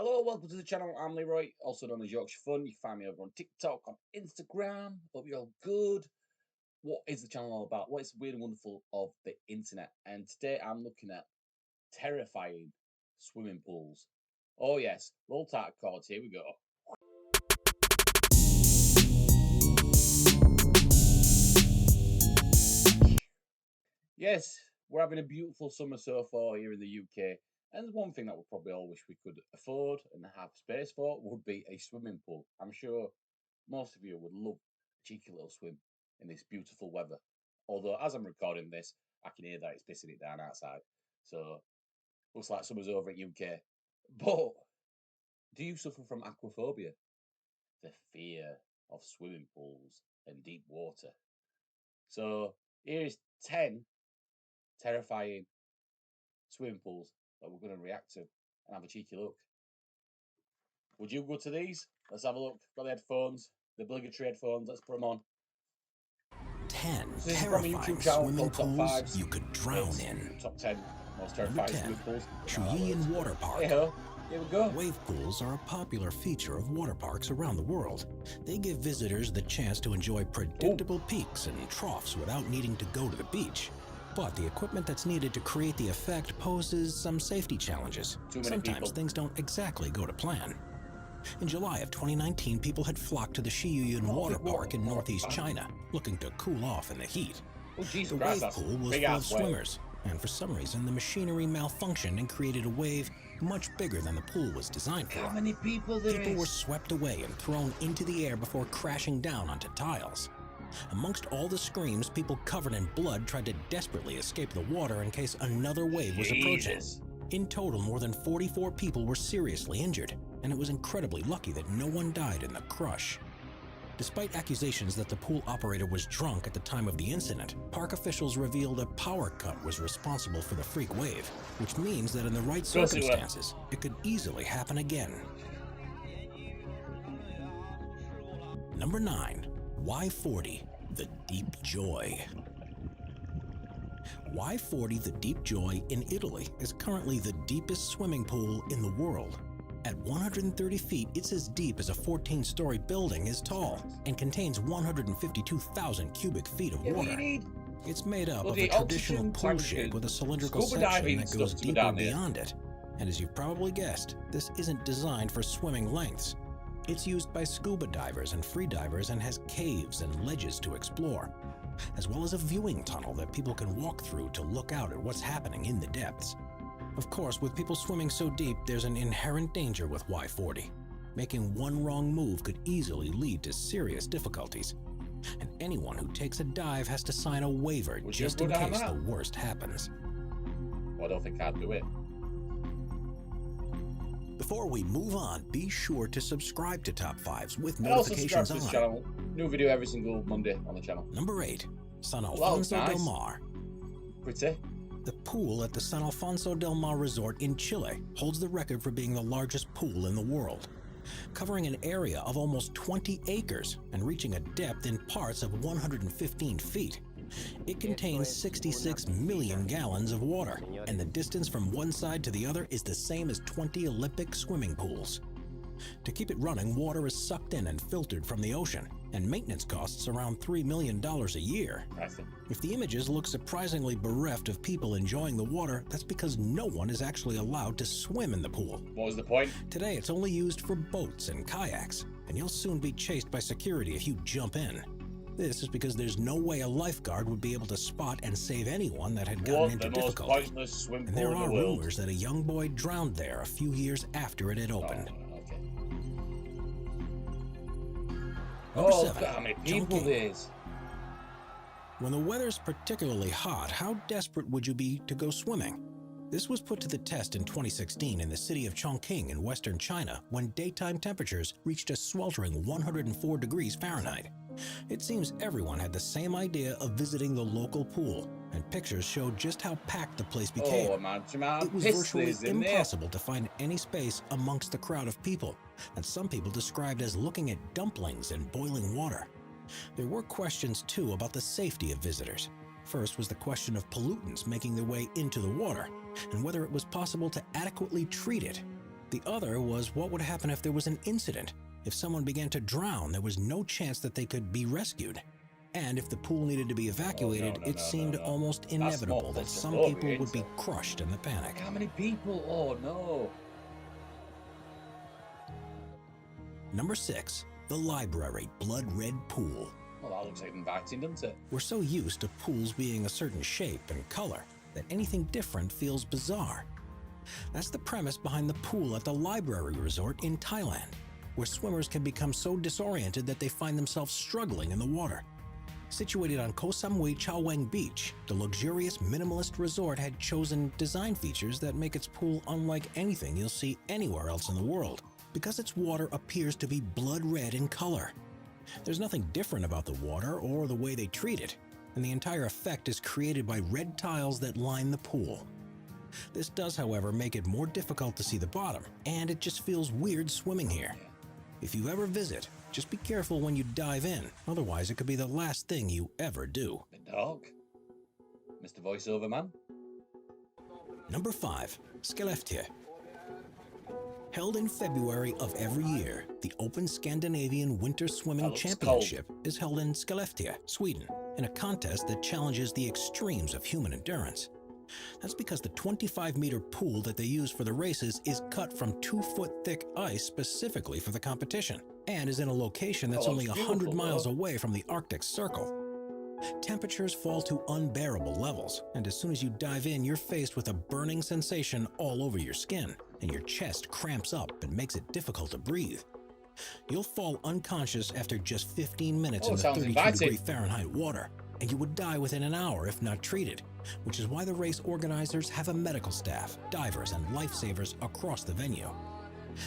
Hello, welcome to the channel. I'm Leroy, also known as Yorkshire Fun. You can find me over on TikTok, on Instagram. Hope you're all good. What is the channel all about? What is weird and wonderful of the internet? And today I'm looking at terrifying swimming pools. Oh yes, roll tight chords. Here we go. Yes, we're having a beautiful summer so far here in the UK. And there's one thing that we probably all wish we could afford and have space for would be a swimming pool. I'm sure most of you would love a cheeky little swim in this beautiful weather. Although, as I'm recording this, I can hear that it's pissing it down outside. So, looks like summer's over at UK. But, do you suffer from aquaphobia? The fear of swimming pools and deep water. So, here is 10 terrifying swimming pools that we're going to react to and have a cheeky look. Would you go to these? Let's have a look. Got the headphones, the obligatory headphones. Let's put them on. 10 This is from a terrifying YouTube channel swimming called Top pools Fives. you could drown It's in. Top 10 most Number terrifying 10, swimming pools. Chongqing Water Park. Hey ho, here we go. Wave pools are a popular feature of water parks around the world. They give visitors the chance to enjoy predictable peaks and troughs without needing to go to the beach. But the equipment that's needed to create the effect poses some safety challenges. Sometimes things don't exactly go to plan. In July of 2019, people had flocked to the Shiyuyan Water Park in northeast China, looking to cool off in the heat. The wave pool was full of swimmers, and for some reason the machinery malfunctioned and created a wave much bigger than the pool was designed for. How many people there People were swept away and thrown into the air before crashing down onto tiles. Amongst all the screams, people covered in blood tried to desperately escape the water in case another wave was approaching. In total, more than 44 people were seriously injured, and it was incredibly lucky that no one died in the crush. Despite accusations that the pool operator was drunk at the time of the incident, park officials revealed a power cut was responsible for the freak wave, which means that in the right circumstances, it could easily happen again. Number 9. Y40, the Deep Joy. Y40, the Deep Joy in Italy is currently the deepest swimming pool in the world. At 130 feet, it's as deep as a 14-story building is tall and contains 152,000 cubic feet of water. It's made up of a traditional pool shape with a cylindrical section that goes deeper beyond it. And as you've probably guessed, this isn't designed for swimming lengths. It's used by scuba divers and free divers and has caves and ledges to explore, as well as a viewing tunnel that people can walk through to look out at what's happening in the depths. Of course, with people swimming so deep, there's an inherent danger with Y40. Making one wrong move could easily lead to serious difficulties. And anyone who takes a dive has to sign a waiver just in case the worst happens. Well, I don't think I'd do it. Before we move on, be sure to subscribe to Top 5s with notifications on. Channel. New video every single Monday on the channel. Number 8. San Alfonso del Mar. Pretty. The pool at the San Alfonso del Mar Resort in Chile holds the record for being the largest pool in the world, covering an area of almost 20 acres and reaching a depth in parts of 115 feet. It contains 66 million gallons of water, and the distance from one side to the other is the same as 20 Olympic swimming pools. To keep it running, water is sucked in and filtered from the ocean, and maintenance costs around $3 million a year. If the images look surprisingly bereft of people enjoying the water, that's because no one is actually allowed to swim in the pool. What was the point? Today, it's only used for boats and kayaks, and you'll soon be chased by security if you jump in. This is because there's no way a lifeguard would be able to spot and save anyone that had gotten into difficulty. And there are rumors that a young boy drowned there a few years after it had opened. Number 7. How many people there is? When the weather's particularly hot, how desperate would you be to go swimming? This was put to the test in 2016 in the city of Chongqing in western China when daytime temperatures reached a sweltering 104 degrees Fahrenheit. It seems everyone had the same idea of visiting the local pool, and pictures showed just how packed the place became. It was virtually impossible to find any space amongst the crowd of people, and some people described as looking at dumplings in boiling water. There were questions too about the safety of visitors. First was the question of pollutants making their way into the water, and whether it was possible to adequately treat it. The other was what would happen if there was an incident. If someone began to drown, there was no chance that they could be rescued. And if the pool needed to be evacuated, it seemed almost inevitable that some people would be crushed in the panic. How many people? Oh no. Number 6, the library blood red pool. Well, that looks inviting, doesn't it? We're so used to pools being a certain shape and color that anything different feels bizarre. That's the premise behind the pool at the Library Resort in Thailand, where swimmers can become so disoriented that they find themselves struggling in the water. Situated on Koh Samui Chao Wang Beach, the luxurious minimalist resort had chosen design features that make its pool unlike anything you'll see anywhere else in the world, because its water appears to be blood red in color. There's nothing different about the water or the way they treat it, and the entire effect is created by red tiles that line the pool. This does, however, make it more difficult to see the bottom, and it just feels weird swimming here. If you ever visit, just be careful when you dive in, otherwise it could be the last thing you ever do. The dog. Mr. Voiceover Man. Number 5, Skelestia. Held in February of every year, the Open Scandinavian Winter Swimming Championship is held in Skelestia, Sweden, in a contest that challenges the extremes of human endurance. That's because the 25-meter pool that they use for the races is cut from 2-foot-thick ice specifically for the competition, and is in a location that's only 100 miles away from the Arctic Circle. Temperatures fall to unbearable levels, and as soon as you dive in, you're faced with a burning sensation all over your skin, and your chest cramps up and makes it difficult to breathe. You'll fall unconscious after just 15 minutes in the 32-degree Fahrenheit water, and you would die within an hour if not treated, which is why the race organizers have a medical staff, divers, and lifesavers across the venue.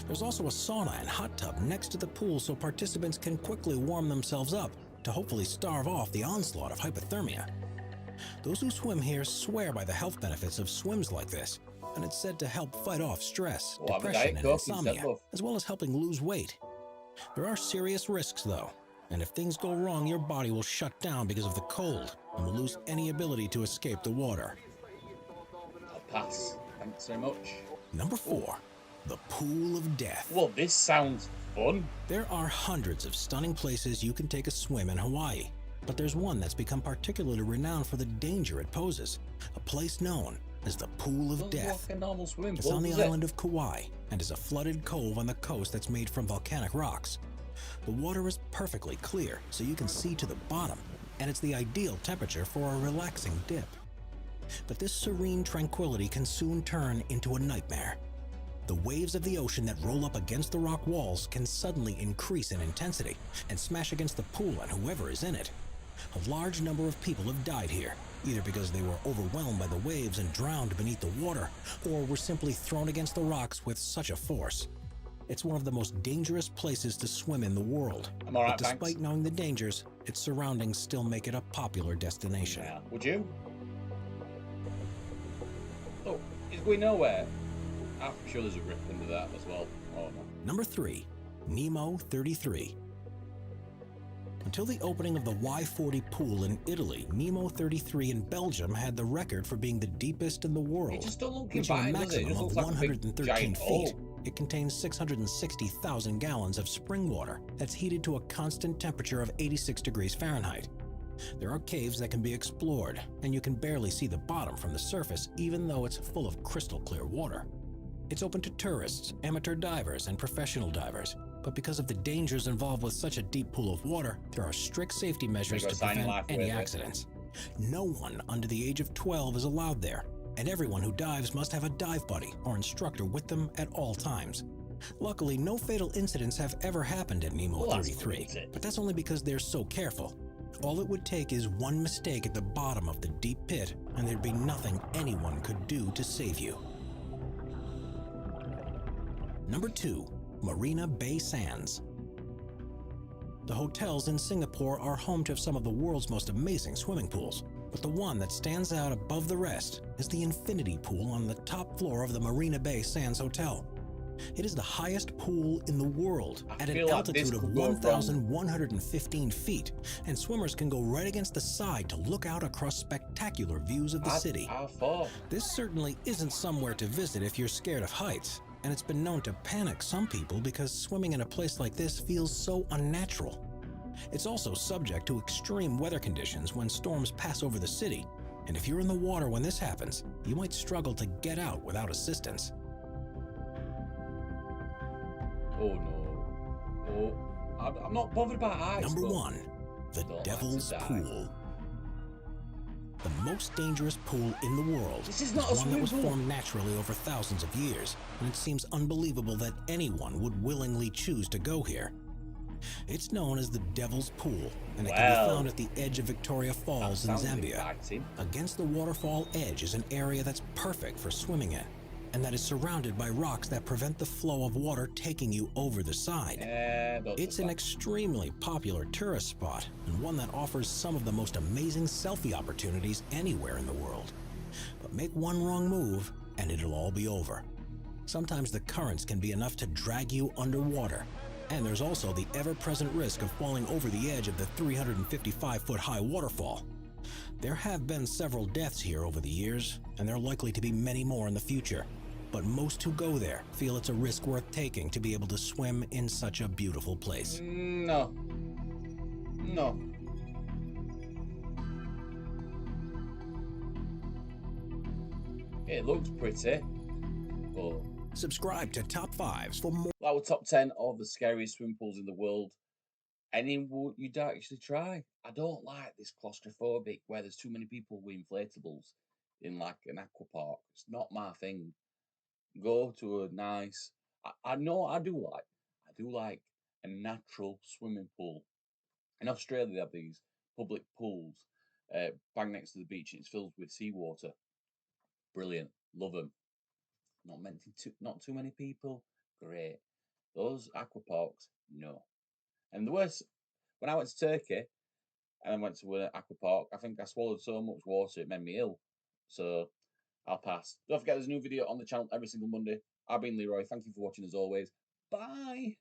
There's also a sauna and hot tub next to the pool so participants can quickly warm themselves up to hopefully starve off the onslaught of hypothermia. Those who swim here swear by the health benefits of swims like this, and it's said to help fight off stress, depression, and insomnia, as well as helping lose weight. There are serious risks, though, and if things go wrong, your body will shut down because of the cold and will lose any ability to escape the water. I'll pass. Thanks so much. Number 4, the Pool of Death. Well, this sounds fun. There are hundreds of stunning places you can take a swim in Hawaii, but there's one that's become particularly renowned for the danger it poses, a place known as the Pool of Death. Like a normal swimming It's pool, on the island of Kauai and is a flooded cove on the coast that's made from volcanic rocks. The water is perfectly clear, so you can see to the bottom, and it's the ideal temperature for a relaxing dip. But this serene tranquility can soon turn into a nightmare. The waves of the ocean that roll up against the rock walls can suddenly increase in intensity and smash against the pool and whoever is in it. A large number of people have died here, either because they were overwhelmed by the waves and drowned beneath the water, or were simply thrown against the rocks with such a force. It's one of the most dangerous places to swim in the world. I'm all right, but despite knowing the dangers, its surroundings still make it a popular destination. Yeah. Would you? Oh, it's going nowhere. I'm sure there's a rip under that as well. Oh no. Number 3, Nemo 33. Until the opening of the Y40 pool in Italy, Nemo 33 in Belgium had the record for being the deepest in the world, It just don't look reaching a inviting, does it? It maximum just of looks like a big, 113 giant feet. hole. It contains 660,000 gallons of spring water that's heated to a constant temperature of 86 degrees Fahrenheit. There are caves that can be explored, and you can barely see the bottom from the surface even though it's full of crystal clear water. It's open to tourists, amateur divers, and professional divers, but because of the dangers involved with such a deep pool of water, there are strict safety measures to prevent any accidents. No one under the age of 12 is allowed there, and everyone who dives must have a dive buddy or instructor with them at all times. Luckily, no fatal incidents have ever happened at Nemo 33, but that's only because they're so careful. All it would take is one mistake at the bottom of the deep pit, and there'd be nothing anyone could do to save you. Number 2, Marina Bay Sands. The hotels in Singapore are home to some of the world's most amazing swimming pools, but the one that stands out above the rest is the infinity pool on the top floor of the Marina Bay Sands Hotel. It is the highest pool in the world at an altitude of 1,115 feet, and swimmers can go right against the side to look out across spectacular views of the city. This certainly isn't somewhere to visit if you're scared of heights, and it's been known to panic some people because swimming in a place like this feels so unnatural. It's also subject to extreme weather conditions when storms pass over the city, and if you're in the water when this happens, you might struggle to get out without assistance. Oh no. Oh, I'm not bothered about heights. Number 1, the don't like to Devil's die. Pool. The most dangerous pool in the world This is not a one that was swimming pool. formed naturally over thousands of years, and it seems unbelievable that anyone would willingly choose to go here. It's known as the Devil's Pool, and it can be found at the edge of Victoria Falls in Zambia. Inviting. Against the waterfall edge is an area that's perfect for swimming in, and that is surrounded by rocks that prevent the flow of water taking you over the side. It's an extremely popular tourist spot, and one that offers some of the most amazing selfie opportunities anywhere in the world. But make one wrong move, and it'll all be over. Sometimes the currents can be enough to drag you underwater, and there's also the ever-present risk of falling over the edge of the 355-foot-high waterfall. There have been several deaths here over the years, and there are likely to be many more in the future. But most who go there feel it's a risk worth taking to be able to swim in such a beautiful place. No. It looks pretty, but... Subscribe to Top 5s for more. Our top 10 of the scariest swimming pools in the world. Any would you'd actually try? I don't like this claustrophobic where there's too many people with inflatables in like an aqua park. It's not my thing. Go to a nice. I know I do like a natural swimming pool. In Australia, they have these public pools bang next to the beach, and it's filled with seawater. Brilliant, love them. Not too many people. Great. Those aqua parks, no. And the worst, when I went to Turkey and I went to an aqua park, I think I swallowed so much water it made me ill. So I'll pass. Don't forget there's a new video on the channel every single Monday. I've been Leroy. Thank you for watching as always. Bye.